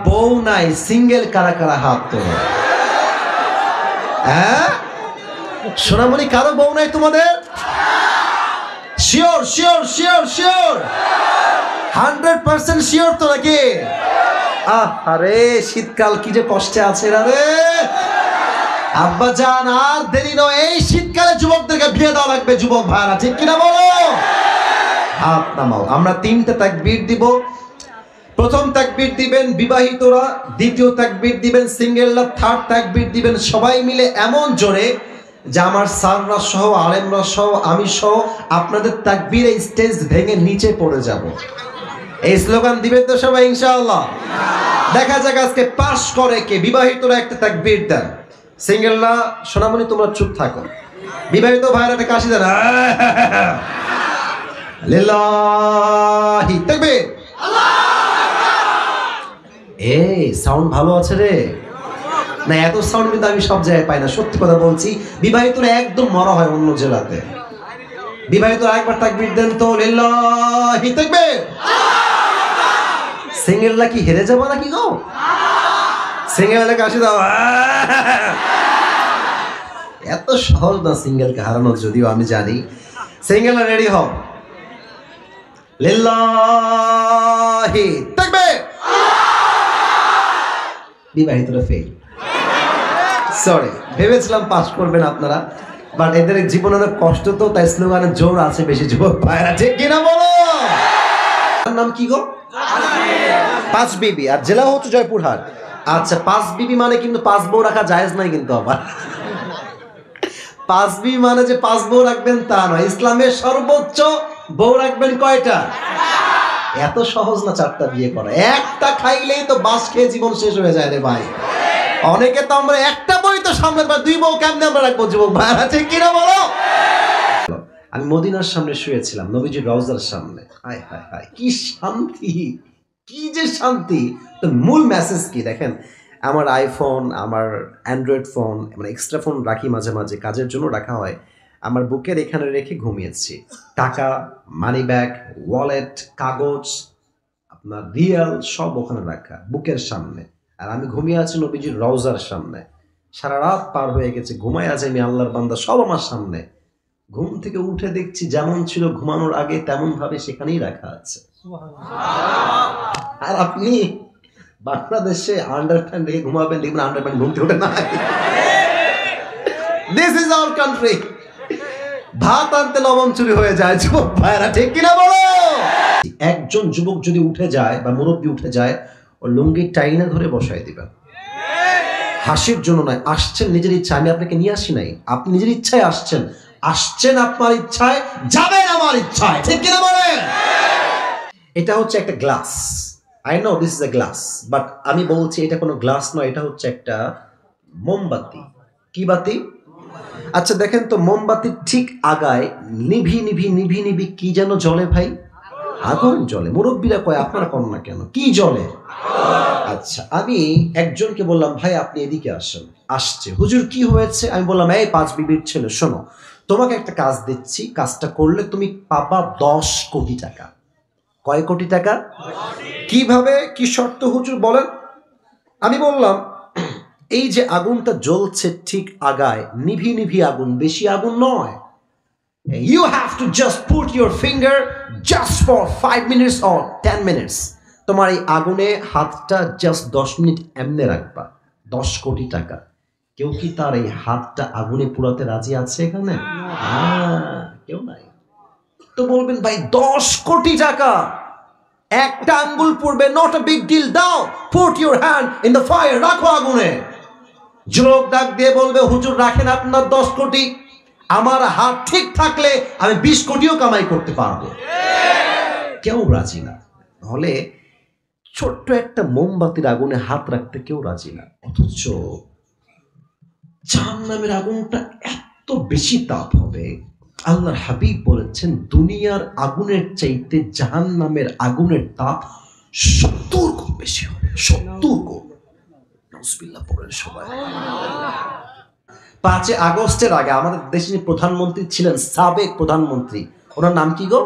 বউ নাই সিঙ্গেল কারা কারা হাত তোলো। হ্যাঁ সোনামণি, কারো বউ নাই তোমাদের? Sure sure sure sure 100% sure তো নাকি? আরে শীতকাল কি যে কষ্টে আছে রে আব্বা জান, আর দেরি নয়, এই শীতকালে যুবকদেরকে বিয়ে দেওয়া লাগবে। যুবক ভাইরা ঠিক কিনা বলো? হাত নামাও। আমরা 3টে তাকবীর দিব। প্রথম তাকবীর দিবেন বিবাহিতরা, দ্বিতীয় তাকবীর দিবেন সিঙ্গেলরা, থার্ড তাকবীর দিবেন সবাই মিলে এমন জোরে যে আমার স্যাররা সহ, আলেমরা সহ, আমি সহ আপনাদের তাকবীরে স্টেজ ভেঙে নিচে পড়ে যাব। এই স্লোগান দিবেন তো সবাই ইনশাআল্লাহ? দেখা যাক আজকে পাস করে কে। বিবাহিতরা একটা তাকবীর দেন, সিঙ্গেলরা সোনামণি তোমরা চুপ থাকো, বিবাহিত ভাইরা একটা কাশি দেন। লিল্লাহি তাকবীর। এই সাউন্ড ভালো আছে রে? না এত সাউন্ড কিন্তু আমি সব জায়গায় পাই না, সত্যি কথা বলছি। বিবাহিতরা একদম মরা হয় অন্য জেলাতে। বিবাহিতরা একবার তাকবীর দেন তো, লিল্লাহি তাকবীর। সিঙ্গেলরা কি হেরে যাবো নাকি গো? সিঙ্গেলরা কাশি দাও। এত সহজ না সিঙ্গেলকে হারানো, যদিও আমি জানি। সিঙ্গেলরা রেডি হও, লিল্লাহি তাকবীর। বিবাহিতরা ফেল। সরি, ভেবেছিলাম পাস করবেন আপনারা, বাট এদের জীবনে অনেক কষ্ট তো, তাই স্লোগানের জোর আছে বেশি। যুবক ভাইরা ঠিক কিনা বলো? নাম কি গো? পাঁচ বিবি, আর জেলা হচ্ছে জয়পুরহাট। আচ্ছা, পাঁচ বিবি মানে কিন্তু 5 বউ রাখা জায়েজ নাই কিন্তু। আবার 5 বিবি মানে যে 5 বউ রাখবেন তা নয়। ইসলামের সর্বোচ্চ বউ রাখবেন কয়টা? এত সহজ না 4টা বিয়ে করা। একটা খাইলেই তো বাস খেয়ে জীবন শেষ হয়ে যায় রে ভাই। অনেকে তো আমরা একটা বই তো সামনে, 2 বউ কেমনে আমরা রাখবো? যুবক ভাইরা ঠিক কিনা বলো? আমি মদিনার সামনে শুয়েছিলাম, নবীজির রওজার সামনে। হায় হায় হায়, কি শান্তি, কি যে শান্তি। তো মূল মেসেজ কি দেখেন, আমার আইফোন, আমার অ্যান্ড্রয়েড ফোন, মানে এক্সট্রা ফোন রাখি মাঝে মাঝে, কাজের জন্য রাখা হয়। আমার বুকের এখানে রেখে ঘুমিয়েছি। টাকা, মানি ব্যাগ, ওয়ালেট, কাগজ, আপনার রিয়াল সব ওখানে রাখা বুকের সামনে। আর আমি ঘুমিয়ে আছি নবীজির রওজার সামনে। সারা রাত পার হয়ে গেছে, ঘুমাই আছে আমি, আল্লাহর বান্দা, সব আমার সামনে। ঘুম থেকে উঠে দেখছি যেমন ছিল ঘুমানোর আগে তেমন ভাবে সেখানেই রাখা আছে। আর আপনি বাংলাদেশে আন্ডারপ্যান্ট রেখে ঘুমাবেন, দেখবেন আন্ডারপ্যান্ট ঘুম থেকে ওঠে না। This is our country. ভাত আনতে লবণ চুরি হয়ে যায়। যুবক ভাইরা ঠিক কিনা বলো? একজন যুবক যদি উঠে যায় বা মুরব্বী উঠে যায়, ও লুঙ্গি টাইনা ধরে বসায় দিবেন। হাসির জন্য নয়, আসছেন নিজের ইচ্ছা। আমি আপনাকে নিয়ে আসি নাই, আপনি নিজের ইচ্ছায় আসছেন। আসছেন আপনার ইচ্ছায়, যাবেন আমার ইচ্ছায়। ঠিক কিনা বলেন? এটা হচ্ছে একটা glass. I know this is a glass, but আমি বলছি এটা কোনো গ্লাস নয়, এটা হচ্ছে একটা মোমবাতি। কি বাতি? আচ্ছা দেখেন তো, মোমবাতির ঠিক আগায় নিভি নিভি নিভি নিভি কি যেন জ্বলে ভাই? আগুন জ্বলে। মুরব্বীরা কয় আপনারা কন না কেন? কি জ্বলে? আচ্ছা, আমি একজনকে বললাম ভাই আপনি এদিকে আসেন। আসছে, হুজুর কি হয়েছে? আমি বললাম এই 5 বিবির ছেলে শোনো, তোমাকে একটা কাজ দিচ্ছি, কাজটা করলে তুমি পাবা 10 কোটি টাকা। কয় কোটি টাকা? কিভাবে, কি শর্ত হুজুর বলেন? আমি বললাম এই যে আগুনটা জ্বলছে ঠিক আগায়, নিভি নিভি আগুন, বেশি আগুন নয়। You have to just put your finger just for 5 minutes or 10 minutes. তোমার এই আগুনে হাতটা জাস্ট 10 মিনিট এমনে রাখবা। 10 কোটি টাকা। কেউ কি তার এই হাতটা আগুনে পুরাতে রাজি আছে এখানে? কেউ নাই। তো বলবেন ভাই 10 কোটি টাকা, একটা আঙ্গুল পড়বে, নট আ বিগ ডিল। দাও, put your hand in the fire, রাখো আগুনে। যুবক ডাক দিয়ে বলবে হুজুর রাখেন আপনার 10 কোটি, আমার হাত ঠিক থাকলে আমি 20 কোটিও কামাই করতে পারবো। কেউ রাজি না। হলে ছোট্ট একটা মোমবাতির আগুনে হাত রাখতে কেউ রাজি না। অথচ জাহান্নামের আগুনটা এত বেশি তাপ হবে, আল্লাহর হাবিব বলেছেন দুনিয়ার আগুনের চাইতে জাহান্নামের আগুনের তাপ 70 গুণ বেশি হবে। 70 গুণ। নাউজুবিল্লাহ পড়েন সবাই। 5 আগস্টের আগে আমাদের দেশের প্রধানমন্ত্রী ছিলেন, সাবেক প্রধানমন্ত্রী, ওনার নাম কি গো?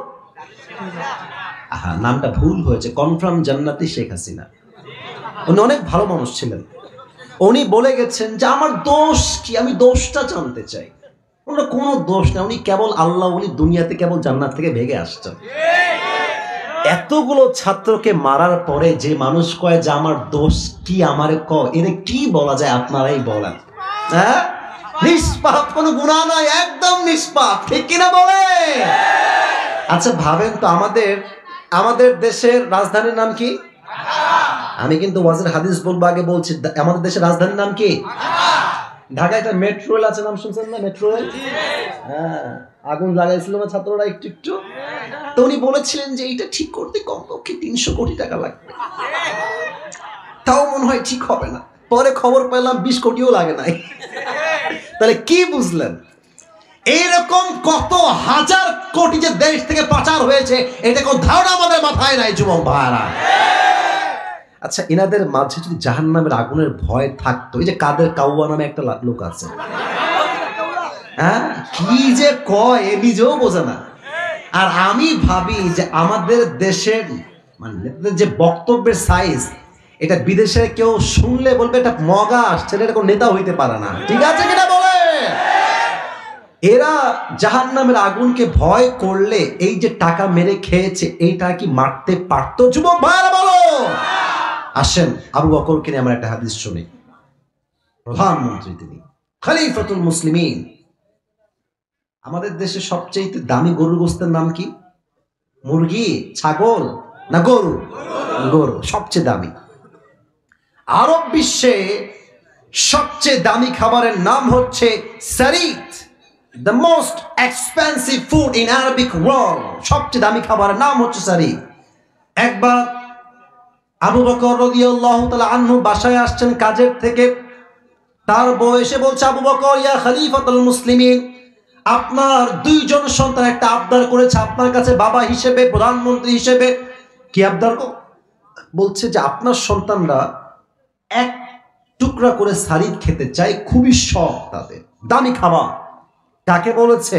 নামটা ভুল হয়েছে, কনফার্ম জান্নাতি শেখ হাসিনা। উনি অনেক ভালো মানুষ ছিলেন। উনি বলে গেছেন যে আমার দোষ কি, আমি দোষটা জানতে চাই। ওনার কোনো দোষ না, উনি কেবল আল্লাহ, উনি দুনিয়াতে কেবল জান্নাত থেকে ভেগে আসছেন। এতগুলো ছাত্রকে মারার পরে যে মানুষ কয় যে আমার দোষ কি, আমারে এর কি বলা যায়? আপনারাই বলেন। হ্যাঁ, নিষ্পাপ, কোনো গুনাহ নয়, একদম নিষ্পাপ, ঠিক কিনা বলে? আচ্ছা ভাবেন তো, আমাদের দেশের রাজধানীর নাম কি? আমি কিন্তু ওয়াজের হাদিস বলবো, আগে বলছি আমাদের দেশের রাজধানীর নাম কি? ঢাকায় একটা মেট্রো রেল আছে, নাম শুনছেন না? মেট্রো রেল, হ্যাঁ, আগুন লাগাইছিল না ছাত্ররা একটু একটু। তো উনি বলেছিলেন যে এটা ঠিক করতে কমপক্ষে 300 কোটি টাকা লাগবে। তাও মনে হয় ঠিক হবে না। পরে খবর পেলাম 20 কোটিও লাগে নাই। তাহলে কি বুঝলেন? এইরকম কত হাজার কোটি যে দেশ থেকে পাচার হয়েছে, এটা কোন ধারণা আমাদের মাথায় নাই যুবক ভাইরা। আচ্ছা, এনাদের মাঝে যদি জাহান্নামের আগুনের ভয় থাকতো, এই যে কাদের কাউয়া নামে একটা লোক আছে, হ্যাঁ, কি যে কয় এ নিজেও বোঝে না। আর আমি ভাবি যে আমাদের দেশের মানে যে বক্তব্যের সাইজ, এটা বিদেশে কেউ শুনলে বলবে এটা মগা আসছে, এটা কোন নেতা হইতে পারে না। ঠিক আছে কিনা বলে? এরা জাহান্নামের আগুনকে ভয় করলে এই যে টাকা মেরে খেয়েছে, এইটা কি মারতে পারতো? যুবক ভাইরা বলো। আসেন আবু বকরকে নিয়ে আমরা একটা হাদিস শুনি। প্রধানমন্ত্রী তিনি, খলিফাতুল মুসলিমিন। আমাদের দেশে সবচেয়ে দামি গরুর গোস্তের নাম কি? মুরগি, ছাগল না গরু? গরু সবচেয়ে দামি। আরব বিশ্বে সবচেয়ে দামি খাবারের নাম হচ্ছে সারিদ। The most expensive food in Arabic world. সবচেয়ে দামি খাবারের নাম হচ্ছে সারিদ। একবার আবু বকর রাদিয়াল্লাহু তাআলা আনহু বাসায় আসছেন কাজের থেকে। তার বউ এসে বলছে, আবু বকর, ইয়া খলিফাতুল মুসলিমিন, আপনার 2 জন সন্তান একটা আবদার করেছে আপনার কাছে বাবা হিসেবে, প্রধানমন্ত্রী হিসেবে। কি আবদার? বলছে যে আপনার সন্তানরা এক টুকরা করে সারিদ খেতে চায়, খুবই শখ তাদের, দামি খাবার। কাকে বলেছে?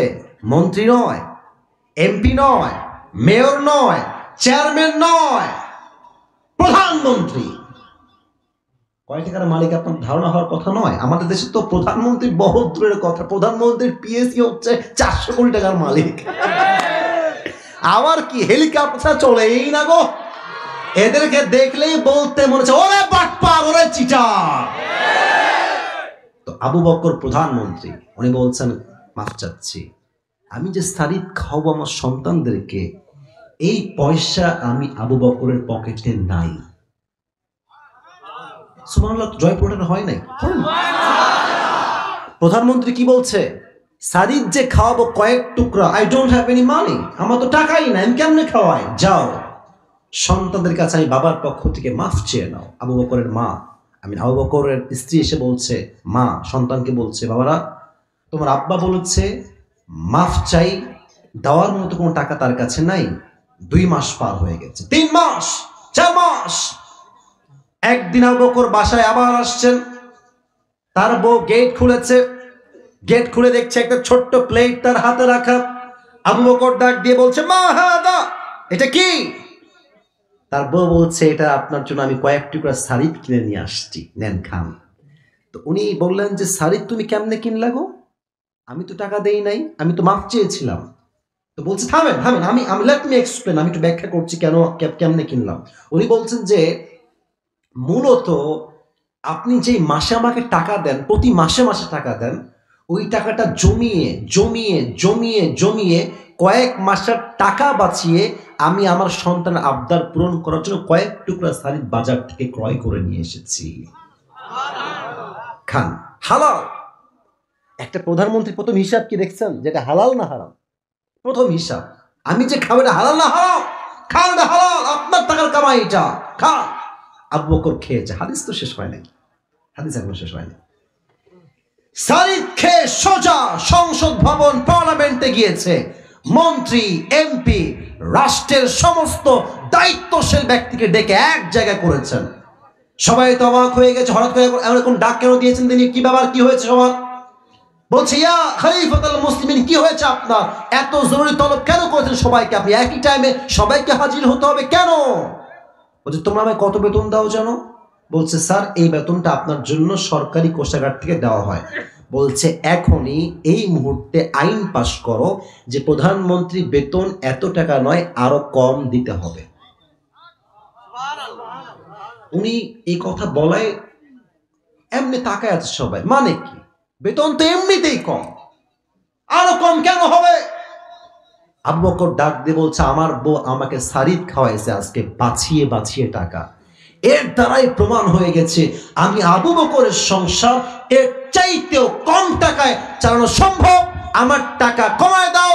মন্ত্রী নয়, এমপি নয়, মেয়র নয়, চেয়ারম্যান নয়, প্রধানমন্ত্রী। কয় টাকার মালিক আপনার ধারণা হওয়ার কথা নয়। আমাদের দেশে তো প্রধানমন্ত্রী বহুত দূরের কথা, প্রধানমন্ত্রীর পিএসি হচ্ছে 400 কোটি টাকার মালিক। আবার কি হেলিকপ্টার চলেই না গো। এদেরকে দেখলেই বলতে মনে হচ্ছে ওরে বাটপার, ওরে চিটার। তো আবু বকর প্রধানমন্ত্রী, উনি বলছেন, মাফ চাচ্ছি, আমি যে সারিদ খাওয়াবো আমার সন্তানদেরকে, এই পয়সা আমি আবু বকরের পকেটে নাই। সুবহানাল্লাহ, জয়পুরটা হয় নাই। প্রধানমন্ত্রী কি বলছে? সারিদ যে খাওয়াবো কয়েক টুকরা, I don't have any money, আমার তো টাকাই নাই, আমি কেমনে খাওয়াই? যাও সন্তানদের কাছে আমি বাবার পক্ষ থেকে মাফ চেয়ে নাও। আবু বকরের মা, আমি আবু বকরের স্ত্রী এসে বলছে, মা সন্তানকে বলছে, বাবারা তোমার আব্বা বলেছে মাফ চাই, দেওয়ার মতো কোনো টাকা তার কাছে নাই। 2 মাস পার হয়ে গেছে, 3 মাস, 4 মাস। একদিন আবু বকর বাসায় আবার আসছেন, তার বউ গেট খুলেছে, গেট খুলে দেখছে একটা ছোট্ট প্লেট তার হাতে রাখা। আবু বকর ডাক দিয়ে বলছে, মা হাদা, এটা কি? তার বউ বলছে, এটা আপনার জন্য আমি কয়েক টুকরা সারিদ কিনে নিয়ে আসছি, নেন খান। তো উনি বললেন যে সারিদ তুমি কেমনে কিনলা গো? আমি তো টাকা দেই নাই, আমি তো মাফ চেয়েছিলাম। তো বলছে, থামেন থামেন, আমি লেট মি এক্সপ্লেন, আমি একটু ব্যাখ্যা করছি কেমনে কিনলাম। উনি বলছেন যে মূলত আপনি যে মাসে আমাকে টাকা দেন, প্রতি মাসে মাসে টাকা দেন, ওই টাকাটা জমিয়ে জমিয়ে জমিয়ে জমিয়ে কয়েক মাসের টাকা বাঁচিয়ে আমি আমার সন্তানের আবদার পূরণ করার জন্য কয়েক টুকরা সারিদ বাজার থেকে ক্রয় করে নিয়ে এসেছি, খান, হালাল। একটা প্রধানমন্ত্রী প্রথম হিসাব কি দেখছেন, যেটা হালাল না হারাম? প্রথম হিসাব, আমি যে খাবো এটা হালাল না হারাম? খান, এটা হালাল, আপনার টাকার কামাই, এটা খান। আবু বকর খেয়েছে। হাদিস তো শেষ হয় নাই, হাদিস এখন শেষ হয় নাই। সারিদ খেয়ে সোজা সংসদ ভবন, পার্লামেন্টে গিয়েছে। মন্ত্রী, এমপি, রাষ্ট্রের সমস্ত দায়িত্বশীল ব্যক্তিকে ডেকে এক জায়গায় করেছেন। সবাই তো অবাক হয়ে গেছে, হঠাৎ করে এরকম ডাক কেন দিয়েছেন তিনি? কি ব্যাপার, কি হয়েছে? সবার বলছে, ইয়া খলিফাতুল মুসলিমিন, কি হয়েছে আপনার? এত জরুরি তলব কেন করেছেন সবাইকে? আপনি একই টাইমে সবাইকে হাজির হতে হবে কেন? বলছে, তোমরা আমায় কত বেতন দাও জানো? বলছে স্যার এই বেতনটা আপনার জন্য সরকারি কোষাগার থেকে দেওয়া হয়। বলছে এখনই এই মুহূর্তে আইন পাশ করো যে প্রধানমন্ত্রী বেতন এত টাকা নয়, আরো কম দিতে হবে। উনি এই কথা বলায় এমনি তাকায় আছে সবাই, মানে কি বেতন তো এমনিতেই কম, আরো কম কেন হবে? আবু বকর ডাক দিয়ে বলছে আমার বউ আমাকে সারিদ খাওয়াইছে আজকে বাঁচিয়ে বাঁচিয়ে টাকা, এর দ্বারাই প্রমাণ হয়ে গেছে আমি আবু বকরের সংসার এর চাইতেও কম টাকায় চালানো সম্ভব। আমার টাকা কমায় দাও,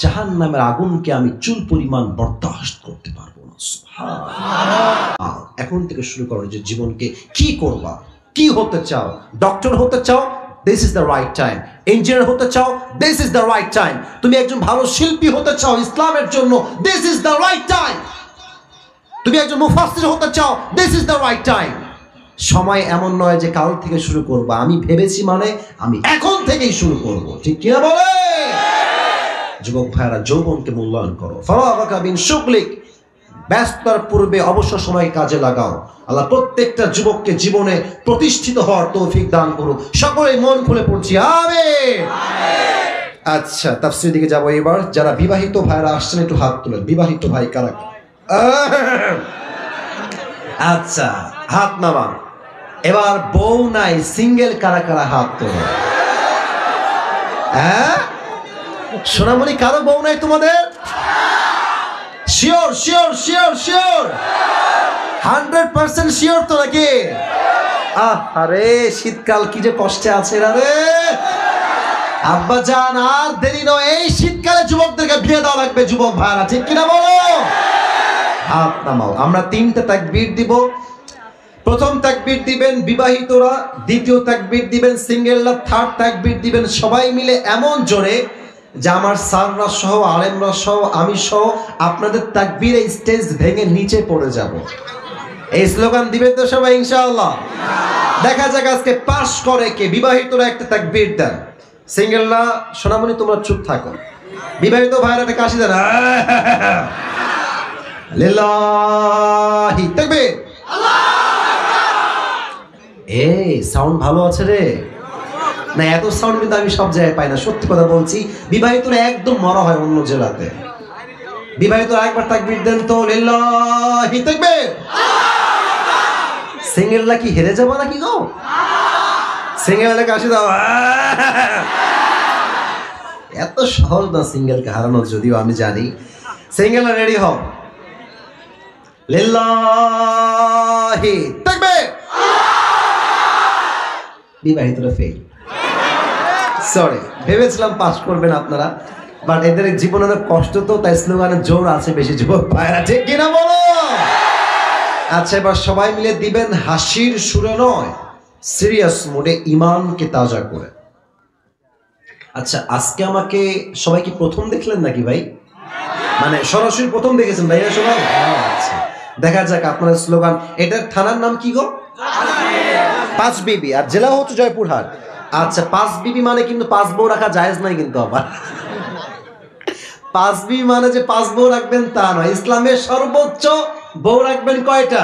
জাহান্নামের আগুনকে আমি চুল পরিমাণ বরদাস্ত করতে পারবো না। সুবহানাল্লাহ। এখন থেকে শুরু করো যে জীবনকে কি করবা, কি হতে চাও? ডক্টর হতে চাও, this is the right time. Engineer হতে চাও, this is the right time. তুমি একজন ভালো শিল্পী হতে চাও ইসলামের জন্য, this is the right time. তুমি একজন মুফাসসির হতে চাও, this is the right time. সময় এমন নয় যে কাল থেকে শুরু করবা, আমি ভেবেছি মানে আমি এখন থেকেই শুরু করব, ঠিক কিনা বলে? যুবক ভাইরা যৌবনকে মূল্যায়ন করো। ফারাগাকা বিন শুগলিক, ব্যস্ততার পূর্বে অবসর সময় কাজে লাগাও। আল্লাহ প্রত্যেকটা যুবককে জীবনে প্রতিষ্ঠিত হওয়ার তৌফিক দান করুন। সকলে মন খুলে পড়ছি আমিন। আচ্ছা, তাফসীরের দিকে যাবো এবার। যারা বিবাহিত ভাইরা আসছেন একটু হাত তুলেন। বিবাহিত ভাই কারা? আচ্ছা, হাত নামান। এবার বউ নাই সিঙ্গেল কারা কারা হাত তোলে? হ্যাঁ সোনামণি, কারো বউ নাই তোমাদের? Sure sure sure sure 100% sure তো নাকি? আরে শীতকাল কি যে কষ্টে আছে রে আব্বা জান, আর দেরি নয়, এই শীতকালে যুবকদেরকে বিয়ে দেওয়া লাগবে। যুবক ভাইরা ঠিক কিনা বলো? হাত নামাও। আমরা 3টে তাকবীর দিব। প্রথম তাকবীর দিবেন বিবাহিতরা, দ্বিতীয় তাকবীর দিবেন সিঙ্গেলরা, থার্ড তাকবীর দিবেন সবাই মিলে এমন জোরে যে আমার স্যাররা সহ আলেমরা সহ আমি সহ আপনাদের তাকবীরে স্টেজ ভেঙে নিচে পড়ে যাব। এই স্লোগান দিবেন তো সবাই ইনশাআল্লাহ? দেখা যাক আজকে পাস করে কে। বিবাহিতরা একটা তাকবীর দেন, সিঙ্গেলরা সোনামণি তোমরা চুপ থাকো, বিবাহিত ভাইরা একটা কাশি দেন। লিল্লাহি তাকবীর। এই সাউন্ড ভালো আছে রে? না এত সাউন্ড কিন্তু আমি সব জায়গায় পাই না, সত্যি কথা বলছি। বিবাহিতরা একদম মরা হয় অন্য জেলাতে। বিবাহিতরা একবার তাকবীর দেন তো, লিল্লাহি তাকবীর। সিঙ্গেলরা কি হেরে যাবো নাকি গো? সিঙ্গেলরা কাশি দাও। এত সহজ না সিঙ্গেলকে হারানো, যদিও আমি জানি। সিঙ্গেলরা রেডি হও, লিল্লাহি তাকবীর। বিবাহিতরা ফেল। সরি, ভেবেছিলাম পাস করবেন আপনারা, বাট এদের জীবনে অনেক কষ্ট তো, তাই স্লোগানের জোর আছে বেশি। যুবক ভাইরা ঠিক কিনা বলো? আচ্ছা, এবার সবাই মিলে দিবেন হাসির সুরে নয়, সিরিয়াস মোডে, ইমানকে তাজা করে। আচ্ছা, আজকে আমাকে সবাই কি প্রথম দেখলেন নাকি ভাই? মানে সরাসরি প্রথম দেখেছেন ভাইরা সবাই? আচ্ছা, দেখা যাক আপনার স্লোগান। এটার থানার নাম কি গো? পাঁচ বিবি, আর জেলা হচ্ছে জয়পুরহাট। আচ্ছা, পাঁচ বিবি মানে কিন্তু 5 বউ রাখা জায়েজ নাই কিন্তু। আবার 5 বিবি মানে যে 5 বউ রাখবেন তা নয়। ইসলামের সর্বোচ্চ বউ রাখবেন কয়টা?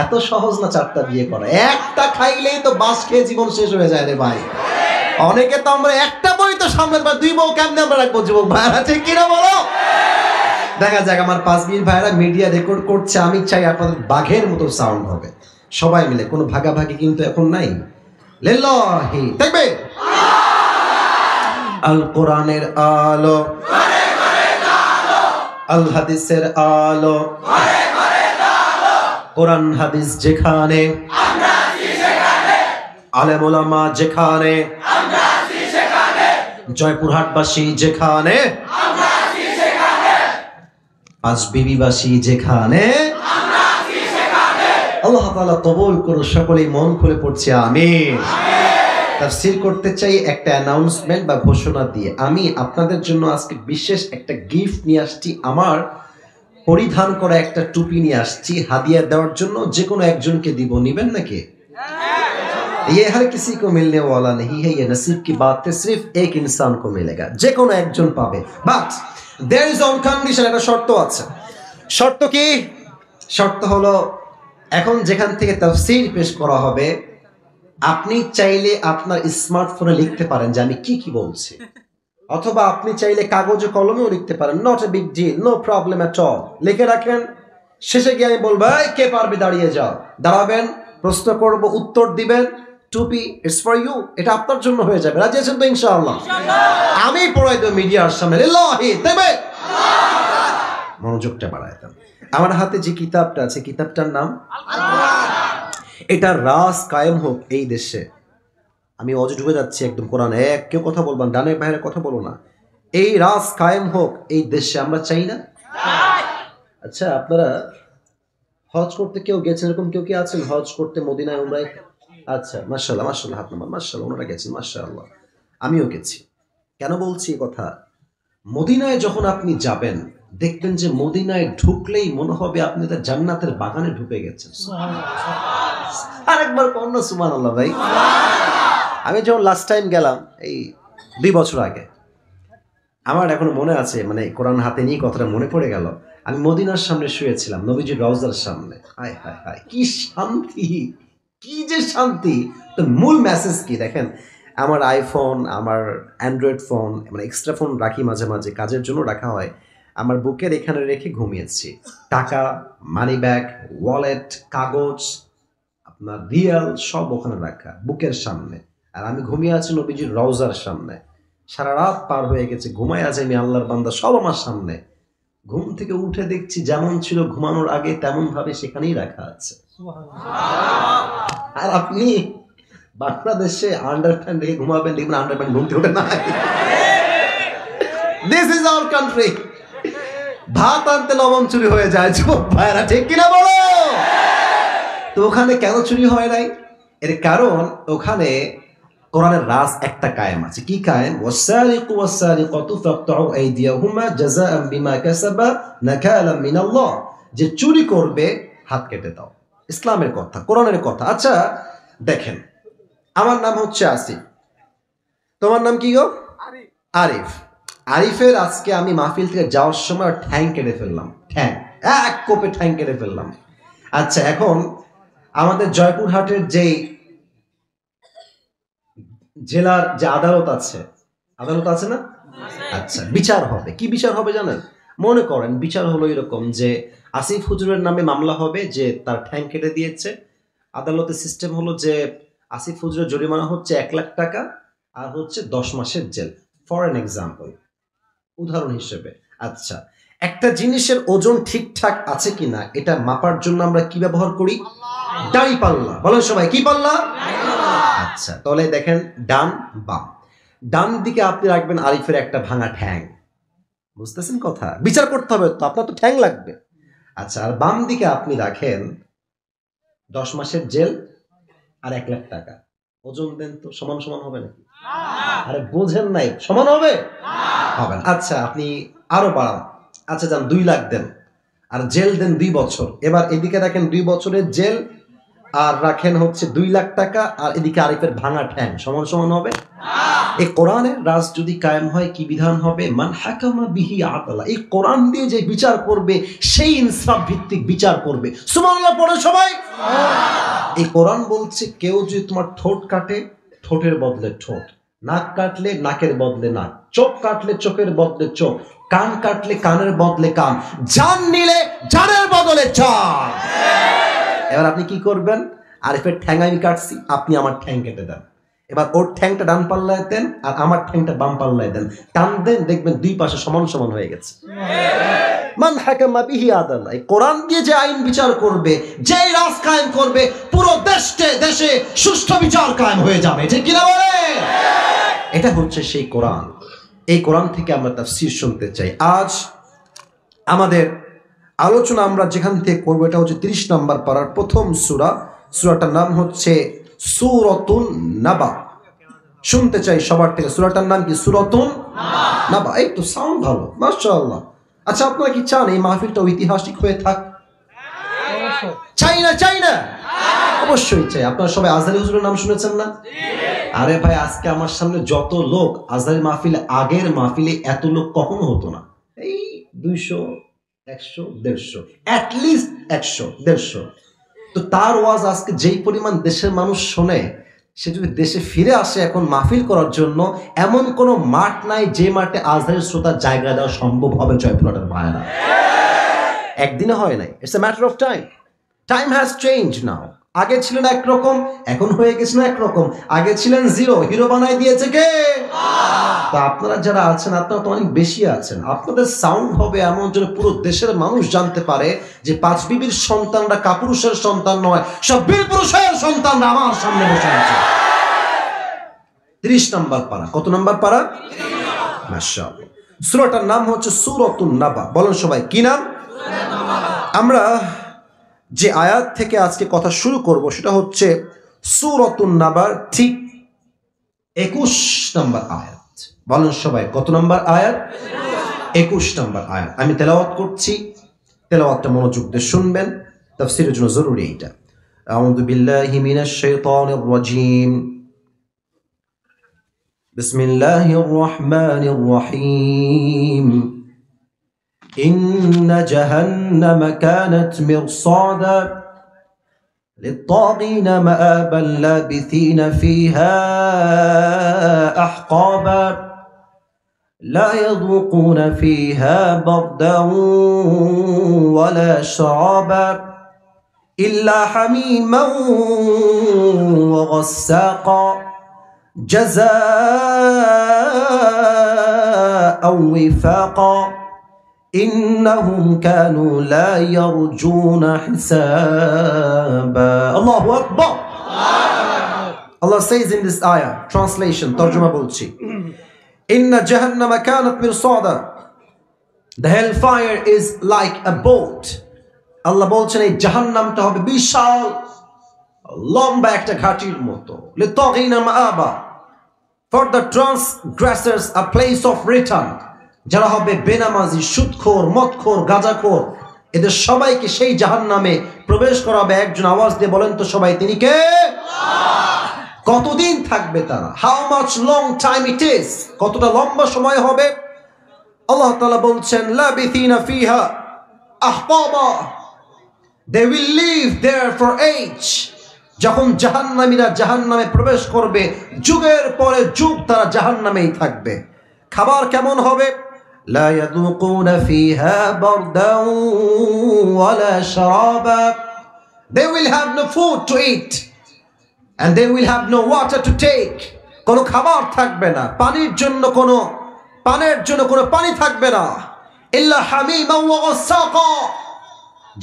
এত সহজ না 4টা বিয়ে করা। একটা খাইলেই তো বাস খেয়ে জীবন শেষ হয়ে যায় রে ভাই। অনেকে তো আমরা একটা বই তো সামনের বার 2 বউ কেমনে আমরা রাখবো? যুবক ভাইরা ঠিক কিনা বলো? দেখা যাক। আমার 5 বিবি ভাইরা মিডিয়া রেকর্ড করছে, আমি চাই আপনাদের বাঘের মতো সাউন্ড হবে। সবাই মিলে, কোনো ভাগাভাগি কিন্তু এখন নাই। লিল্লাহি তাকবীর। আল কোরআনের আলো, আল হাদিসের আলো, কোরআন হাদিস যেখানে, আলেম ওলামা যেখানে, জয়পুরহাটবাসী যেখানে, পাঁচ বিবিবাসী যেখানে, আল্লাহ তাআলা কবুল করুন। সকলেই মন খুলে পড়ছি আমিন। তাফসীর করতে চাই একটা অ্যানাউন্সমেন্ট বা ঘোষণা দিয়ে। আমি আপনাদের জন্য আজকে বিশেষ একটা গিফট নিয়ে আসছি। আমার পরিধান করা একটা টুপি নিয়ে আসছি হাদিয়া দেওয়ার জন্য। যে কোনো একজনকে দিব, নিবেন নাকি? ये हर किसी को मिलने वाला नहीं है, ये नसीब की बात है, सिर्फ एक इंसान को मिलेगा। যে কোনো একজন পাবে, but there is on condition. একটা শর্ত আছে। শর্ত কি? শর্ত হলো এখন যেখান থেকে তাফসীর পেশ করা হবে, আপনি চাইলে আপনার স্মার্টফোনে লিখতে পারেন যে আমি কি কি বলছি, অথবা আপনি চাইলে কাগজে কলমেও লিখতে পারেন। Not a big deal, no problem at all. লিখে রাখেন, শেষে গিয়ে আমি বলবো এই কে পারবে দাঁড়িয়ে যাও, দাঁড়াবেন, প্রশ্ন করব, উত্তর দিবেন, টুপি ইটস ফর ইউ, এটা আপনার জন্য হয়ে যাবে। রাজি আছেন তো ইনশাআল্লাহ? আমি পড়াই দেব মিডিয়ার সামনে, লিল্লাহি তবে মনোযোগটা বাড়ায় দেন। আমার হাতে যে কিতাবটা আছে, কিতাবটার নাম এটা রাস কায়েম হোক এই দেশে। আমি অজে ডুবে যাচ্ছি একদম কোরআন, এক কেউ কথা বলবেন, ডানের বাইরে কথা বলো না। এই রাস কায়েম হোক এই দেশে, আমরা চাই না? আচ্ছা, আপনারা হজ করতে কেউ গেছেন, এরকম কেউ কি আছেন হজ করতে মদিনায় উমরায়? আচ্ছা, মাশাআল্লাহ মাশাআল্লাহ, হাত নামান, মাশাআল্লাহ, ওনারা গেছেন, মাশাআল্লাহ। আমিও গেছি। কেন বলছি এই কথা? মদিনায় যখন আপনি যাবেন, দেখবেন যে মদিনায় ঢুকলেই মনে হবে আপনি তার জান্নাতের বাগানে ঢুকে গেছেন। আরেকবার কন্যা সুবহানাল্লাহ ভাই। আমি যখন লাস্ট টাইম গেলাম এই 2 বছর আগে, আমার এখনো মনে আছে, মানে কোরআন হাতে নিয়ে কথাটা মনে পড়ে গেল। আমি মদিনার সামনে শুয়েছিলাম, নবীজির রওজার সামনে। হায় হায় হায়, কি শান্তি, কি যে শান্তি! তো মূল মেসেজ কি দেখেন, আমার আইফোন, আমার অ্যান্ড্রয়েড ফোন, মানে এক্সট্রা ফোন রাখি মাঝে মাঝে, কাজের জন্য রাখা হয়, আমার বুকের এখানে রেখে ঘুমিয়েছি। টাকা, মানি ব্যাগ, ওয়ালেট, কাগজ, আপনার রিয়াল সব ওখানে রাখা বুকের সামনে, আর আমি ঘুমিয়ে আছি নবীজির রওজার সামনে। সারা রাত পার হয়ে গেছে, ঘুমায় আছে আমি, আল্লাহর বান্দা সব আমার সামনে। ঘুম থেকে উঠে দেখছি যেমন ছিল ঘুমানোর আগে তেমন ভাবে সেখানেই রাখা আছে। আর আপনি বাংলাদেশে আন্ডারপ্যান্ট রেখে ঘুমাবেন, দেখবেন আন্ডারপ্যান্ট ঘুমতে ওঠে না। This is our country. ভাত আনতে লবণ চুরি হয়ে যায়, যুবক ভাইরা, ঠিক কিনা বলো? তো ওখানে কেন চুরি হয় নাই? এর কারণ ওখানে কোরআনের রাস একটা কায়েম আছে। কি কায়েম? ওয়াসারিকু ওয়াসারিকাতু ফাকতাউ আইদিয়াহুমা জাযাআন বিমা কাসাবা নাকালাম মিনাল্লাহ। যে চুরি করবে হাত কেটে দাও। ইসলামের কথা, কোরআনের কথা। আচ্ছা দেখেন, আমার নাম হচ্ছে আসিফ, তোমার নাম কি গো? আরিফ। আরিফের আজকে আমি মাহফিল থেকে যাওয়ার সময় ঠ্যাং কেটে ফেললাম, ঠ্যাং, এক কোপে ঠ্যাং কেটে ফেললাম। আচ্ছা, এখন আমাদের জয়পুরহাটের যেই জেলার যে আদালত আছে না? আচ্ছা, বিচার হবে। কি বিচার হবে জানেন? মনে করেন বিচার হলো এরকম যে আসিফ হুজুরের নামে মামলা হবে যে তার ঠ্যাং কেটে দিয়েছে। আদালতের সিস্টেম হলো যে আসিফ হুজুরের জরিমানা হচ্ছে 1 লাখ টাকা আর হচ্ছে 10 মাসের জেল, ফর এন এক্সাম্পল, উদাহরণ হিসেবে। আচ্ছা, একটা জিনিসের ওজন ঠিকঠাক আছে কিনা এটা মাপার জন্য আমরা কি ব্যবহার করি? দাড়ি পাল্লা। বলেন সবাই, কি পাল্লা? আচ্ছা, তাহলে দেখেন ডান বাম, ডান দিকে আপনি রাখবেন আরিফের একটা ভাঙা ঠ্যাং, বুঝতেছেন কথা? বিচার করতে হবে তো, আপনার তো ঠ্যাং লাগবে। আচ্ছা, আর বাম দিকে আপনি রাখেন 10 মাসের জেল আর 1 লাখ টাকা। ওজন দেন তো, সমান সমান হবে নাকি? আরে বোঝেন নাই, সমান হবে? হবে না। আচ্ছা, আপনি আরো বাড়ান, আচ্ছা যান 2 লাখ দেন আর জেল দেন 2 বছর। এবার এদিকে রাখেন 2 বছরের জেল আর রাখেন হচ্ছে 2 লাখ টাকা, আর এদিকে আরিফের ভাঙা ঠ্যাং, সমান সমান হবে? এই কোরআনের রাজ যদি কায়েম হয় কি বিধান হবে? মান হাকামা বিহি আদালা। এই কোরআন দিয়ে যে বিচার করবে সেই ইনসাফ ভিত্তিক বিচার করবে। সুবহানাল্লাহ পড়ে সবাই। এই কোরআন বলছে কেউ যদি তোমার ঠোঁট কাটে, ঠোঁটের বদলে ঠোঁট, নাক কাটলে নাকের বদলে নাক, চোখ কাটলে চোখের বদলে চোখ, কান কাটলে কানের বদলে কান, জান নিলে জানের বদলে জান। এবার আপনি কি করবেন? আরিফের ঠ্যাং আমি কাটছি, আপনি আমার ঠ্যাং কেটে দেন। এবার ওর ঠ্যাংটা ডান পাল্লায় দেন আর আমার ঠ্যাংটা বাম পাল্লায় দেন, টান দেন, দেখবেন 2 পাশে সমান সমান হয়ে গেছে। মান হাকামা বিহি আদালা। এই কোরআন দিয়ে যে আইন বিচার করবে, যেই রাজ কায়েম করবে, পুরো দেশে সুষ্ঠু বিচার কায়েম হয়ে যাবে, ঠিক কিনা বলে? এটা হচ্ছে সেই কোরআন। এই কোরআন থেকে আমরা তাফসীর শুনতে চাই। আজ আমাদের আলোচনা আমরা যেখান থেকে করবো এটা হচ্ছে 30 নম্বর পারার প্রথম সূরা। সূরাটার নাম হচ্ছে সূরাতুন নাবা। শুনতে চাই সবার থেকে, সূরাটার নাম কি? সূরাতুন নাবা। এই তো সাউন্ড ভালো, মাশাআল্লাহ। আচ্ছা, আপনারা কি চান এই মাহফিলটা ঐতিহাসিক হয়ে থাক? চাই না? অবশ্যই চাই। আপনারা সবাই আজহারী হুজুরের নাম শুনেছেন না? আরে ভাই, আজকে আমার সামনে যত লোক, আজহারী মাহফিলে, আগের মাহফিলে এত লোক কখনো হতো না। এই 200, 100, 150, অ্যাটলিস্ট 100, 150। তো তার ওয়াজ আজকে যেই পরিমাণ দেশের মানুষ শোনে, সে যদি দেশে ফিরে আসে এখন মাহফিল করার জন্য, এমন কোনো মাঠ নাই যে মাঠে আজহারের শ্রোতার জায়গা দেওয়া সম্ভব হবে জয়পুরহাটের ভাইয়েরা। একদিনে হয় নাই, it's a matter of time. Time has change now. আগে ছিলেন একরকম, এখন হয়ে গেছেন একরকম। আগে ছিলেন জিরো, হিরো বানাই দিয়েছে কে? তো আপনারা যারা আছেন, আপনারা তো অনেক বেশি আছেন। আপনাদের সাউন্ড হবে এমন যেন পুরো দেশের মানুষ জানতে পারে যে পাঁচ বিবির সন্তানরা কাপুরুষের সন্তান নয়, সব বীর পুরুষের সন্তানরা আমার সামনে বসে আছে। 30 নম্বর পারা। কত নম্বর পারা? মাশাআল্লাহ। সূরাটার নাম হচ্ছে সূরাতুন নাবা। বলেন সবাই, কি নাম? আমরা যে আয়াত থেকে আজকে কথা শুরু করব সেটা হচ্ছে সূরাতুন নাবার ঠিক 21 নম্বর আয়াত। বলেন সবাই, কত নম্বর আয়াত? 21 নম্বর আয়াত। আমি তেলাওয়াত করছি, তেলাওয়াতটা মনোযোগ দিয়ে শুনবেন, তাফসীরের জন্য জরুরি এটা। আউযু বিল্লাহি মিনাশ শাইতানির রাজীম। বিসমিল্লাহির রহমানির রহিম। إن جهنم كانت مرصادا للطاغين مآبا لابثين فيها أحقابا لا يذوقون فيها بردا ولا شرابا إلا حميما وغساقا جزاء وفاقا إنهم كانوا لا يرجون حسابا. الله أكبر. Allah says in this ayah, translation, tarjuma bolchi, Inna jahannama kanat mirsada. The hellfire is like a boat. Allah bolchen ei jahannamta hobe bishal lomba ekta ghatir moto. Litaghina ma'aba. For the transgressors a place of return. যারা হবে বেনামাজি, সুদখোর, মদখোর, গাঁজাখোর, এদের সবাইকে সেই জাহান্নামে প্রবেশ করাবে। একজন আওয়াজ দিয়ে বলেন তো সবাই, তিনি কে? কতদিন থাকবে তারা? How much long time it is? কতটা লম্বা সময় হবে? আল্লাহ তাআলা বলছেন লাবিথিনা ফিহা আহকাবা, they will live there for age. যখন জাহান্নামীরা জাহান্নামে প্রবেশ করবে, যুগের পরে যুগ তারা জাহান্নামেই থাকবে। খাবার কেমন হবে? لا يذوقون فيها بردا ولا شرابا. They will have no food to eat and they will have no water to take. কোনো খাবার থাকবে না, পানির জন্য কোনো পানি থাকবে না। ইল্লা হামিমা ওয়া গাসাকা।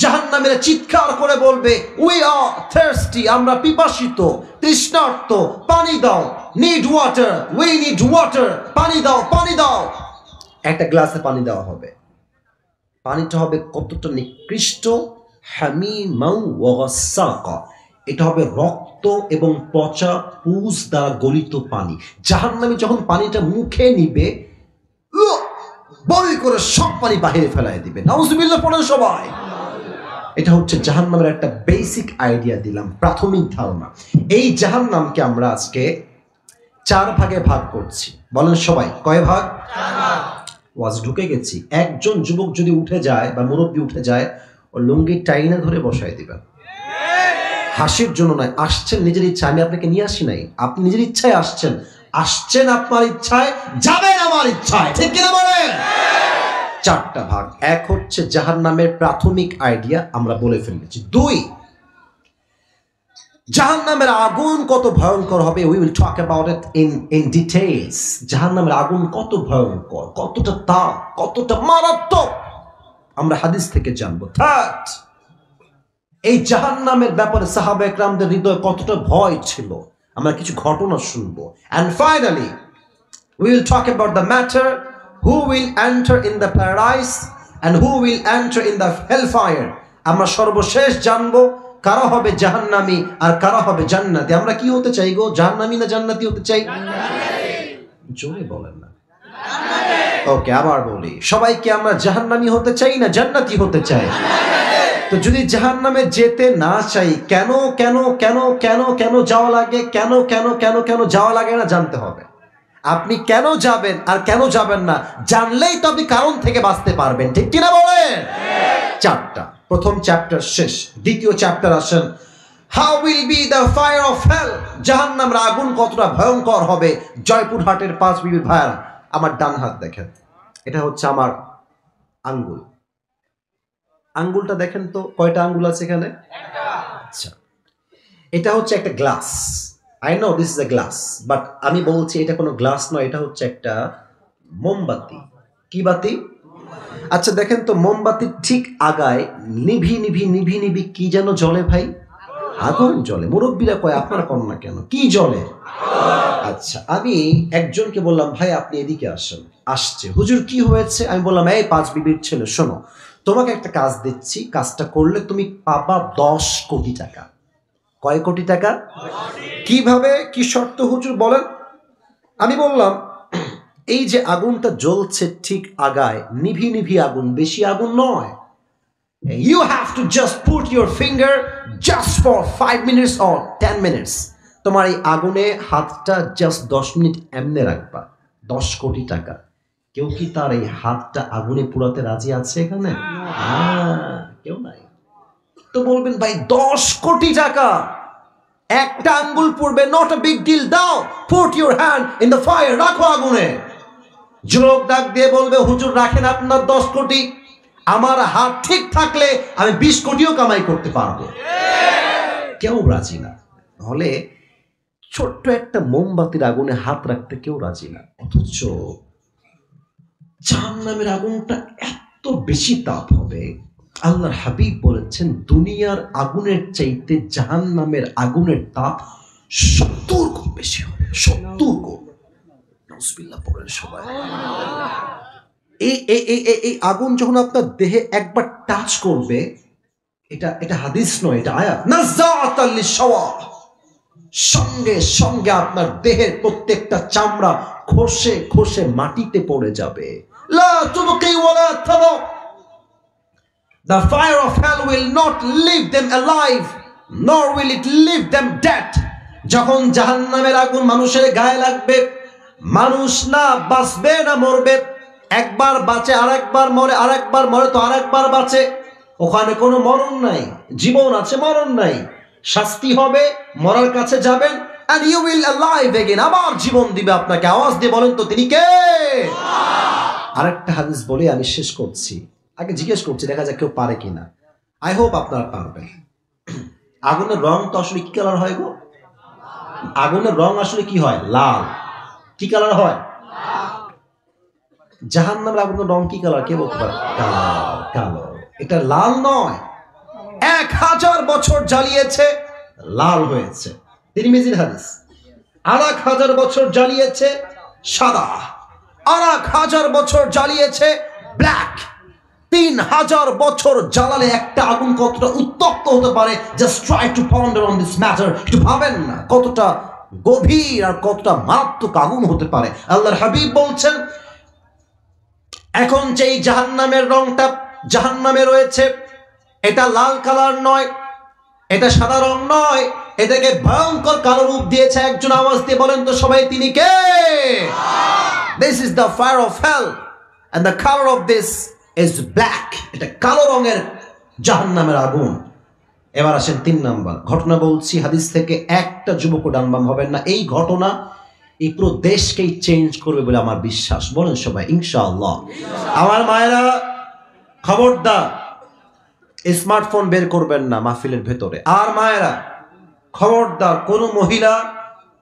জাহান্নামীরা চিৎকার করে বলবে, we are thirsty, আমরা পিপাসিত, তৃষ্ণার্ত, পানি দাও। need water, we need water, পানি দাও, পানি দাও। একটা গ্লাসে পানি দেওয়া হবে, পানিটা হবে কতটা নিকৃষ্ট, হামিমা ওয়া গাসাকা, এটা হবে রক্ত এবং পচা পুষ দ্বারা গলিত পানি। জাহান্নামী যখন পানিটা মুখে নিবে, বই করে সব পানি বাহিরে ফেলায় দিবে। নাউজুবিল্লাহ পড়েন সবাই। এটা হচ্ছে জাহান্নামের একটা বেসিক আইডিয়া দিলাম, প্রাথমিক ধারণা। এই জাহান্নামকে আমরা আজকে 4 ভাগে ভাগ করছি। বলেন সবাই, কয় ভাগ? ওয়াজ ঢুকে গেছি। একজন যুবক যদি উঠে যায় বা মুরব্বী উঠে যায়, ও লুঙ্গি টাইনা ধরে বসায় দিবেন। হাসির জন্য নয়, আসছেন নিজের ইচ্ছা, আমি আপনাকে নিয়ে আসি নাই, আপনি নিজের ইচ্ছায় আসছেন। আসছেন আপনার ইচ্ছায়, যাবেন আমার ইচ্ছায়, ঠিক কিনা বলেন? 4টা ভাগ। এক হচ্ছে জাহান্নামের প্রাথমিক আইডিয়া, আমরা বলে ফেলেছি। 2, জাহান্নামের আগুন কত ভয়ঙ্কর হবে, we will talk about it in details. জাহান্নামের আগুন কত ভয়ঙ্কর, কতটা তাপ, কতটা মারাত্মক, আমরা হাদিস থেকে জানবো। 3, এই জাহান্নামের ব্যাপারে সাহাবা একরামদের হৃদয়ে কতটা ভয় ছিল, আমরা কিছু ঘটনা শুনবো। And finally we will talk about the matter who will enter in the paradise and who will enter in the hellfire. আমরা সর্বশেষ জানবো কারা হবে জাহান্নামী আর কারা হবে জান্নাতি। আমরা কি হতে চাই গো, জাহান্নামী না জান্নাতি হতে চাই? জোরে বলেন না। ওকে, আবার বলি, সবাইকে আমরা জাহান্নামী হতে চাই না জান্নাতি হতে চাই? তো যদি জাহান্নামে যেতে না চাই, কেন কেন কেন কেন কেন যাওয়া লাগে, কেন কেন কেন কেন যাওয়া লাগে না জানতে হবে। আপনি কেন যাবেন আর কেন যাবেন না জানলেই তো আপনি কারণ থেকে বাঁচতে পারবেন, ঠিক কিনা বলেন? 4টা। প্রথম চ্যাপ্টার শেষ, দ্বিতীয় চ্যাপ্টার আসেন, how will be the fire of hell, জাহান্নামের আগুন কতটা ভয়ঙ্কর হবে। জয়পুরহাটের পাঁচ বিবির ভাইয়ারা, আমার ডান হাত দেখেন, এটা হচ্ছে আমার আঙ্গুল। আঙ্গুলটা দেখেন তো কয়টা আঙ্গুল আছে এখানে? আচ্ছা, এটা হচ্ছে একটা glass. I know this is a glass, but আমি বলছি এটা কোনো গ্লাস নয়, এটা হচ্ছে একটা মোমবাতি। কি বাতি? আচ্ছা দেখেন তো, মোমবাতির ঠিক আগায় নিভি নিভি নিভি নিভি কি যেন জ্বলে ভাই? আগুন জ্বলে। মুরব্বীরা কয় আপনারা কন না কেন, কি জ্বলে? আচ্ছা, আমি একজনকে বললাম ভাই আপনি এদিকে আসেন। আসছে, হুজুর কি হয়েছে? আমি বললাম এই পাঁচ বিবির ছেলে শোনো, তোমাকে একটা কাজ দিচ্ছি, কাজটা করলে তুমি পাবা 10 কোটি টাকা। কয় কোটি টাকা? কিভাবে, কি শর্ত হুজুর বলেন? আমি বললাম এই যে আগুনটা জ্বলছে ঠিক আগায়, নিভি নিভি আগুন, বেশি আগুন নয়। You have to just put your finger just for 5 minutes or 10 minutes. তোমার এই আগুনে হাতটা জাস্ট 10 মিনিট এমনে রাখবা। 10 কোটি টাকা। কেউ কি তার এই হাতটা আগুনে পুরাতে রাজি আছে এখানে? কেউ নাই। তো বলবেন ভাই 10 কোটি টাকা, একটা আঙ্গুল পড়বে, নট আ বিগ ডিল, দাও, put your hand in the fire, রাখো আগুনে। যুবক ডাক দিয়ে বলবে হুজুর রাখেন আপনার 10 কোটি, আমার হাত ঠিক থাকলে আমি 20 কোটিও কামাই করতে পারবো। কেউ রাজি না। হলে ছোট্ট একটা মোমবাতির আগুনে হাত রাখতে কেউ রাজি না। অথচ জাহান্নামের আগুনটা এত বেশি তাপ হবে, আল্লাহর হাবিব বলেছেন দুনিয়ার আগুনের চাইতে জাহান্নামের আগুনের তাপ 70 গুণ বেশি হবে। 70 গুণ। নাউজুবিল্লাহ পড়েন সবাই। এই আগুন যখন আপনার দেহে একবার টাচ করবে, এটা হাদিস নয়, এটা আয়াত, নাযাআতাল লিশওয়া, সঙ্গে সঙ্গে আপনার দেহের প্রত্যেকটা চামড়া খসে খসে মাটিতে পড়ে যাবে। লা তুবকি ওয়ালা তাদা, the fire of hell will not leave them alive nor will it leave them dead. যখন জাহান্নামের আগুন মানুষের গায়ে লাগবে, মানুষ না বাঁচবে না মরবে, একবার বাঁচে আরেকবার মরে, আরেকবার মরে তো আরেকবার বাঁচে। ওখানে কোনো মরণ নাই, জীবন আছে মরণ নাই। শাস্তি হবে, মরার কাছে যাবেন, and you will alive again, আবার জীবন দিবে আপনাকে। আওয়াজ দিয়ে বলেন তো তিনি কে? আরেকটা হাদিস বলে আমি শেষ করছি, আগে জিজ্ঞেস করছি দেখা যাক কেউ পারে কিনা। আই হোপ আপনারা পারবেন। আগুনের রং তো আসলে কি কালার হয় গো? আগুনের রং আসলে কি হয়? লাল। কি কালার হয়? জাহান্নামের আগুনের রং কি কালার? কে বলতে পারে? কালো। কালো। এটা লাল নয়। 1000 বছর জ্বালিয়েছে, লাল হয়েছে। তিরমিজির হাদিস। 1000 বছর জ্বালিয়েছে, সাদা। 1000 বছর জ্বালিয়েছে, ব্ল্যাক। 3000 বছর জ্বালালে একটা আগুন কতটা উত্তপ্ত হতে পারে, just try to ponder on this matter. একটু ভাবেন না কতটা গভীর আর কতটা মারাত্মক আগুন হতে পারে। আল্লাহর হাবিব বলছেন এখন যেই জাহান্নামের রংটা জাহান্নামে রয়েছে, এটা লাল কালার নয়, এটা সাদা রং নয়, এটাকে ভয়ঙ্কর কালো রূপ দিয়েছে একজন। আওয়াজ দিয়ে বলেন তো সবাই তিনি কে? This is the fire of hell and the color of this is black. এটা কালো রঙের জাহান্নামের আগুন। এবার আসেন 3 নাম্বার ঘটনা বলছি হাদিস থেকে, একটা যুবকও ডানবাম হবেন না। এই ঘটনা এই পুরো দেশকেই চেঞ্জ করবে বলে আমার বিশ্বাস। বলেন সবাই ইনশাআল্লাহ। আমার মায়েরা খবরদার স্মার্টফোন বের করবেন না মাহফিলের ভেতরে। আর মায়েরা খবরদার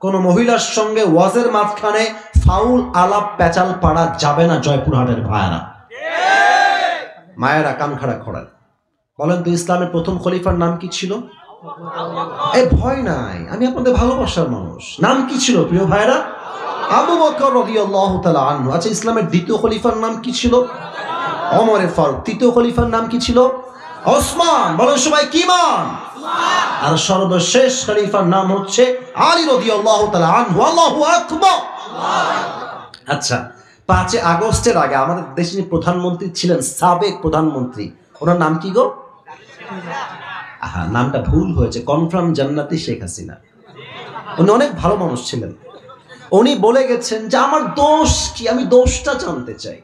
কোনো মহিলার সঙ্গে ওয়াজের মাঝখানে ফাউল আলাপ পেঁচাল পাড়া যাবে না। জয়পুরহাটের ভাইয়েরা, মায়েরা কান খাড়া করেন। বলেন তো ইসলামের প্রথম খলিফার নাম কি ছিল? ভয় নাই, আমি আপনাদের ভালোবাসার মানুষ। নাম কি ছিল প্রিয় ভাইরা? আবু বকর রাদিয়াল্লাহু তাআলা আনহু। আচ্ছা, ইসলামের দ্বিতীয় খলিফার নাম কি ছিল? ওমর ফারুক। তৃতীয় খলিফার নাম কি ছিল? ওসমান। বলেন সবাই কি মান? আর সর্বশেষ খলিফার নাম হচ্ছে আলী রাদিয়াল্লাহু তাআলা আনহু। আল্লাহু আকবার। আচ্ছা, 5 আগস্টের আগে আমাদের দেশের প্রধানমন্ত্রী ছিলেন, সাবেক প্রধানমন্ত্রী, ওনার নাম কি গো? নামটা ভুল হয়েছে, কনফার্ম জান্নাতি শেখ হাসিনা। উনি অনেক ভালো মানুষ ছিলেন। উনি বলে গেছেন যে আমার দোষ কি, আমি দোষটা জানতে চাই।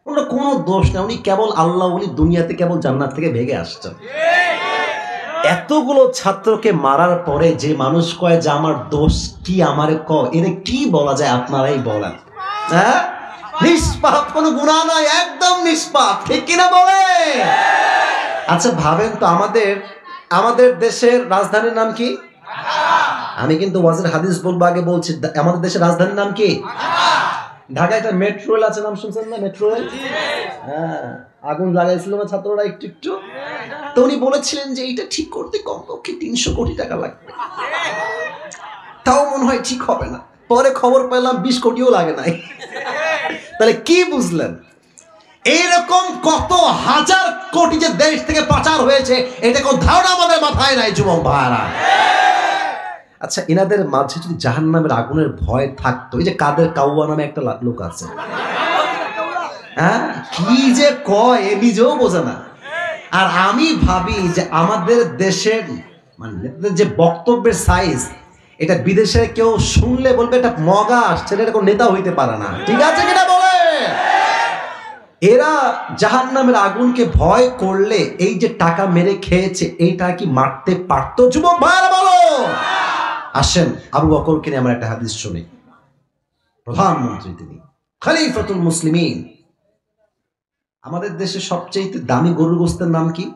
ওনার কোনো দোষ নেই, উনি কেবল আল্লাহ উনি দুনিয়াতে কেবল জান্নাত থেকে ভেগে আসছেন। এতগুলো ছাত্রকে মারার পরে যে মানুষ কয় যে আমার দোষ কি, আমারে এর কি বলা যায়? আপনারাই বলেন। হ্যাঁ, নিষ্পাপ, কোনো গুনাহ নাই, একদম নিষ্পাপ, ঠিক কিনা বলে? আচ্ছা ভাবেন তো, আমাদের দেশের রাজধানীর নাম কি? আমি কিন্তু ওয়াজের হাদিস বলবো, আগে বলছি আমাদের দেশের রাজধানীর নাম কি? ঢাকায় একটা মেট্রো রেল আছে, নাম শুনছেন না? মেট্রো রেল, হ্যাঁ, আগুন লাগাইছিল না ছাত্ররা একটু একটু। তো উনি বলেছিলেন যে এটা ঠিক করতে কমপক্ষে 300 কোটি টাকা লাগবে। তাও মনে হয় ঠিক হবে না, পরে খবর পেলাম 20 কোটিও লাগে নাই। তাহলে কি বুঝলেন? এইরকম কত হাজার কোটি যে দেশ থেকে পাচার হয়েছে, এটা কোন ধারণা আমাদের মাথায় নাই যুবক ভাইরা। আচ্ছা, এনাদের মাঝে যদি জাহান্নামের আগুনের ভয় থাকতো, এই যে কাদের কাউয়া নামে একটা লোক আছে, হ্যাঁ, কি যে কয় এ নিজেও বোঝে না। আর আমি ভাবি যে আমাদের দেশের মানে যে বক্তব্যের সাইজ, এটা বিদেশে কেউ শুনলে বলবে এটা মগা আসছে, এটা কোনো নেতা হইতে পারে না, ঠিক আছে কিনা বলে? এরা জাহান্নামের আগুনকে ভয় করলে এই যে টাকা মেরে খেয়েছে, এইটা কি মারতে পারতো? যুবক ভাইরা বলো। আসেন আবু বকরকে নিয়ে আমরা একটা হাদিস শুনি। প্রধানমন্ত্রী তিনি, খলিফাতুল মুসলিমিন। আমাদের দেশে সবচেয়ে দামি গরুর গোস্তের নাম কি?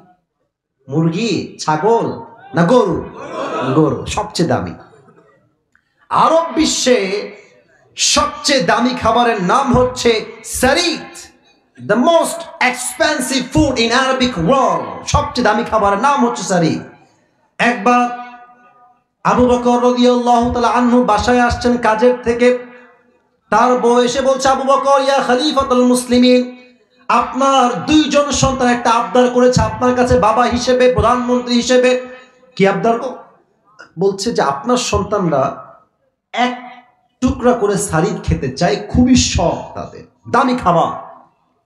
মুরগি, ছাগল না গরু? গরু সবচেয়ে দামি। আরব বিশ্বে সবচেয়ে দামি খাবারের নাম হচ্ছে সারিত। The most expensive food in Arabic world. সবচেয়ে দামি খাবারের নাম হচ্ছে সারিত। একবার আবু বকর রাদিয়াল্লাহু তাআলা আনহু বাসায় আসছেন কাজের থেকে। তার বউ এসে বলছে, আবু বকর ইয়া খলিফাতুল মুসলিমিন, আপনার 2 জন সন্তান একটা আবদার করেছে আপনার কাছে বাবা হিসেবে, প্রধানমন্ত্রী হিসেবে। কি আবদার? বলছে যে আপনার সন্তানরা এক টুকরা করে সারিদ খেতে চায়, খুবই শখ তাদের, দামি খাবার।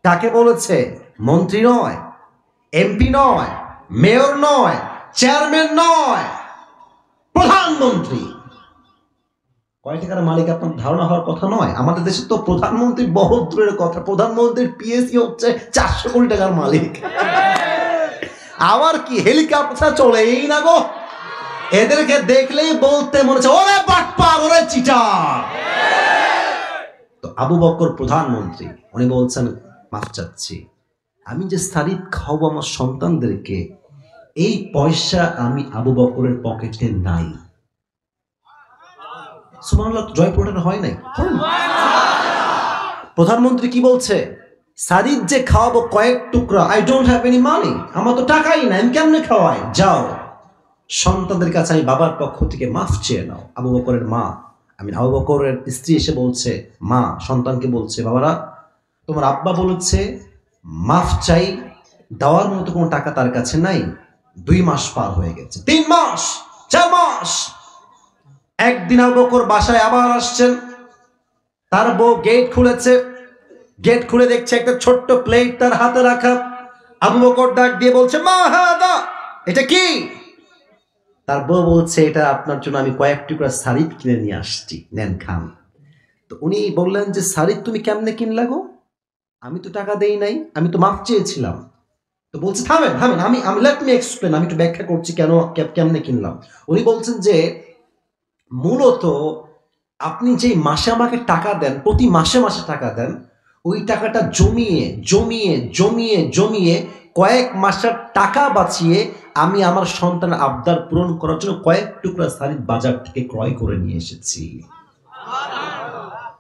কাকে বলেছে? মন্ত্রী নয়, এমপি নয়, মেয়র নয়, চেয়ারম্যান নয়, প্রধানমন্ত্রী। কয় টাকার মালিক আপনার ধারণা হওয়ার কথা নয়। আমাদের দেশে তো প্রধানমন্ত্রী বহুত দূরের কথা, প্রধানমন্ত্রীর পিএসি হচ্ছে 400 কোটি টাকার মালিক। আবার কি হেলিকপ্টার চলেই না গো। এদেরকে দেখলেই বলতে মনে হচ্ছে ওরে বাটপার, ওরে চিটার। তো আবু বকর প্রধানমন্ত্রী, উনি বলছেন মাফ চাচ্ছি, আমি যে সারিদ খাওয়াবো আমার সন্তানদেরকে, এই পয়সা আমি আবু বকরের পকেটে নাই। সুবহানাল্লাহ, জয়পুরটা হয় নাই। প্রধানমন্ত্রী কি বলছে? সারিদ যে খাওয়াবো কয়েক টুকরা, I don't have any money, আমার তো টাকাই নাই, আমি কেমনে খাওয়াই? যাও সন্তানদের কাছে আমি বাবার পক্ষ থেকে মাফ চেয়ে নাও। আবু বকরের মা, আবু বকরের স্ত্রী এসে বলছে, মা সন্তানকে বলছে, বাবারা তোমার আব্বা বলেছে মাফ চাই, দেওয়ার মতো কোনো টাকা তার কাছে নাই। 2 মাস পার হয়ে গেছে, 3 মাস, 4 মাস। একদিন আবু বকর বাসায় আবার আসছেন, তার বউ গেট খুলেছে, গেট খুলে দেখছে একটা ছোট্ট প্লেট তার হাতে রাখা। আবু বকর ডাক দিয়ে বলছে, মা হাদা, এটা কি? তার বউ বলছে, এটা আপনার জন্য আমি কয়েক টুকরা সারিদ কিনে নিয়ে আসছি, নেন খান। তো উনি বললেন যে সারিদ তুমি কেমনে কিনলা গো? আমি তো টাকা দেই নাই, আমি তো মাফ চেয়েছিলাম। তো বলছে থামেন থামেন, আমি লেট মি এক্সপ্লেন, আমি একটু ব্যাখ্যা করছি কেমনে কিনলাম। উনি বলছেন যে মূলত আপনি যে মাসে আমাকে টাকা দেন, প্রতি মাসে মাসে টাকা দেন, ওই টাকাটা জমিয়ে জমিয়ে জমিয়ে জমিয়ে কয়েক মাসের টাকা বাঁচিয়ে আমি আমার সন্তানের আবদার পূরণ করার জন্য কয়েক টুকরা সারিদ বাজার থেকে ক্রয় করে নিয়ে এসেছি,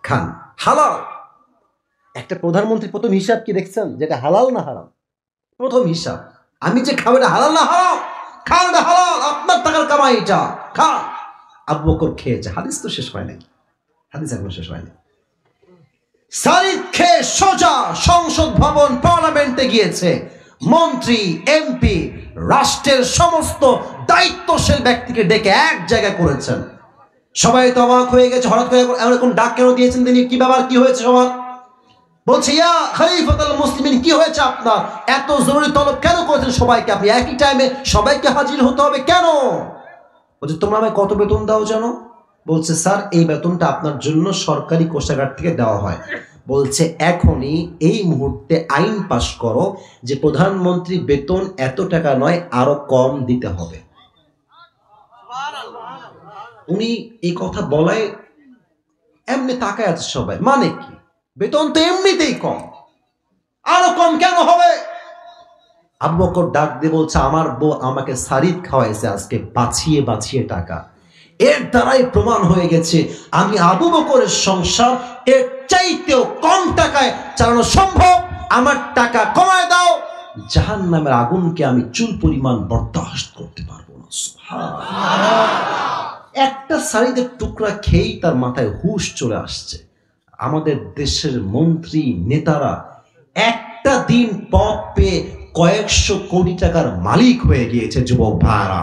খান, হালাল। একটা প্রধানমন্ত্রী প্রথম হিসাব কি দেখছেন, যেটা হালাল না হারাম? প্রথম হিসাব, আমি যে খাবো এটা হালাল না হারাম? খান, এটা হালাল, আপনার টাকার কামাই, এটা খান। আবু বকর খেয়েছে। হাদিস তো শেষ হয় নাই, হাদিস এখন শেষ হয় নাই। সারিদ খেয়ে সোজা সংসদ ভবন, পার্লামেন্টে গিয়েছে। মন্ত্রী, এমপি, রাষ্ট্রের সমস্ত দায়িত্বশীল ব্যক্তিকে ডেকে এক জায়গায় করেছেন। সবাই তো অবাক হয়ে গেছে, হঠাৎ করে এরকম ডাক কেন দিয়েছেন তিনি? কি ব্যাপার, কি হয়েছে সবার? বলছে, ইয়া খলিফাতুল মুসলিমিন, কি হয়েছে আপনার? এত জরুরি তলব কেন করেছেন সবাইকে? আপনি একই টাইমে সবাইকে হাজির হতে হবে কেন? বলছে, তোমরা আমায় কত বেতন দাও জানো? বলছে, স্যার এই বেতনটা আপনার জন্য সরকারি কোষাগার থেকে দেওয়া হয়, বলছে এখনই এই মুহূর্তে আইন পাশ করো যে প্রধানমন্ত্রী বেতন এত টাকা নয়, আরো কম দিতে হবে। উনি এই কথা বলায় এমনি তাকায় আছে সবাই, মানে কি বেতন তো এমনিতেই কম, আরো কম কেন হবে? আবু বকর ডাক দিয়ে বলছে আমার বউ আমাকে সারিদ খাওয়াইছে আজকে বাঁচিয়ে বাঁচিয়ে টাকা, এর দ্বারাই প্রমাণ হয়ে গেছে আমি আবু বকরের সংসার এর চাইতেও কম টাকায় চালানো সম্ভব। আমার টাকা কমায় দাও, জাহান্নামের আগুনকে আমি চুল পরিমাণ বরদাস্ত করতে পারবো না। একটা সারিদের টুকরা খেয়েই তার মাথায় হুশ চলে আসছে। আমাদের দেশের মন্ত্রী নেতারা একটা দিন পথ পেয়ে কয়েকশো কোটি টাকার মালিক হয়ে গিয়েছে যুবক ভাইরা।